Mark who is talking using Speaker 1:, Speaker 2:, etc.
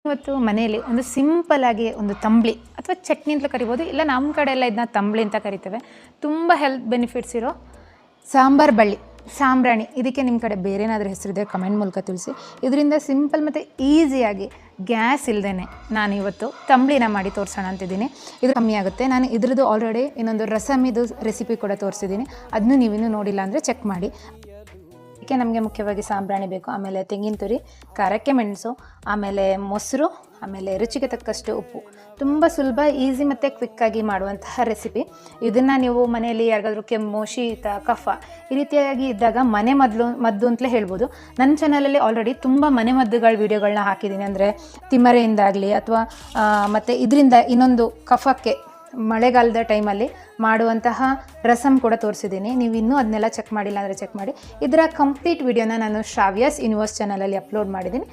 Speaker 1: ಇವತ್ತು ಮನೆಯಲ್ಲಿ ಒಂದು ಸಿಂಪಲ್ ಆಗಿ ಒಂದು ತಂಬಳಿ ಅಥವಾ ಚಟ್ನಿ ಅಂತ ಕರಿಬೋದು, ಇಲ್ಲ ನಮ್ಮ ಕಡೆ ಎಲ್ಲ ಇದನ್ನ ತಂಬಳಿ ಅಂತ ಕರಿತೇವೆ. ತುಂಬ ಹೆಲ್ತ್ ಬೆನಿಫಿಟ್ಸ್ ಇರೋ ಸಾಂಬಾರು ಬಳ್ಳಿ, ಸಾಂಬ್ರಾಣಿ, ಇದಕ್ಕೆ ನಿಮ್ಮ ಕಡೆ ಬೇರೆ ಏನಾದರೂ ಹೆಸರಿದೆ ಕಮೆಂಟ್ ಮೂಲಕ ತಿಳಿಸಿ. ಇದರಿಂದ ಸಿಂಪಲ್ ಮತ್ತು ಈಸಿಯಾಗಿ ಗ್ಯಾಸ್ ಇಲ್ಲದೇ ನಾನಿವತ್ತು ತಂಬಳಿನ ಮಾಡಿ ತೋರಿಸೋಣ ಅಂತಿದ್ದೀನಿ. ಇದು ಕಮ್ಮಿ ಆಗುತ್ತೆ. ನಾನು ಇದ್ರದ್ದು ಆಲ್ರೆಡಿ ಇನ್ನೊಂದು ರಸಮಿದು ರೆಸಿಪಿ ಕೂಡ ತೋರಿಸಿದ್ದೀನಿ, ಅದನ್ನು ನೀವಿನ್ನೂ ನೋಡಿಲ್ಲ ಅಂದರೆ ಚೆಕ್ ಮಾಡಿ. ಇದಕ್ಕೆ ನಮಗೆ ಮುಖ್ಯವಾಗಿ ಸಾಂಬ್ರಾಣಿ ಬೇಕು, ಆಮೇಲೆ ತೆಂಗಿನ ತುರಿ, ಖಾರಕ್ಕೆ ಮೆಣಸು, ಆಮೇಲೆ ಮೊಸರು, ಆಮೇಲೆ ರುಚಿಗೆ ತಕ್ಕಷ್ಟು ಉಪ್ಪು. ತುಂಬ ಸುಲಭ, ಈಸಿ ಮತ್ತು ಕ್ವಿಕ್ಕಾಗಿ ಮಾಡುವಂತಹ ರೆಸಿಪಿ. ಇದನ್ನು ನೀವು ಮನೆಯಲ್ಲಿ ಯಾರಿಗಾದ್ರೂ ಕೆಮ್ಮು, ಶೀತ, ಕಫ ಈ ರೀತಿಯಾಗಿ ಇದ್ದಾಗ ಮದ್ದು ಅಂತಲೇ ಹೇಳ್ಬೋದು. ನನ್ನ ಚಾನಲಲ್ಲಿ ಆಲ್ರೆಡಿ ತುಂಬ ಮನೆಮದ್ದುಗಳ ವೀಡಿಯೋಗಳನ್ನ ಹಾಕಿದ್ದೀನಿ. ಅಂದರೆ ತಿಮ್ಮರೆಯಿಂದಾಗಲಿ ಅಥವಾ ಮತ್ತು ಇದರಿಂದ ಇನ್ನೊಂದು ಕಫಕ್ಕೆ ಮಳೆಗಾಲದ ಟೈಮಲ್ಲಿ ಮಾಡುವಂತಹ ರಸಮ್ ಕೂಡ ತೋರಿಸಿದ್ದೀನಿ. ನೀವು ಇನ್ನೂ ಅದನ್ನೆಲ್ಲ ಚೆಕ್ ಮಾಡಿಲ್ಲ ಅಂದರೆ ಚೆಕ್ ಮಾಡಿ. ಇದರ ಕಂಪ್ಲೀಟ್ ವಿಡಿಯೋನ ನಾನು ಶ್ರಾವ್ಯಾಸ್ ಯೂನಿವರ್ಸ್ ಚಾನಲಲ್ಲಿ ಅಪ್ಲೋಡ್ ಮಾಡಿದ್ದೀನಿ.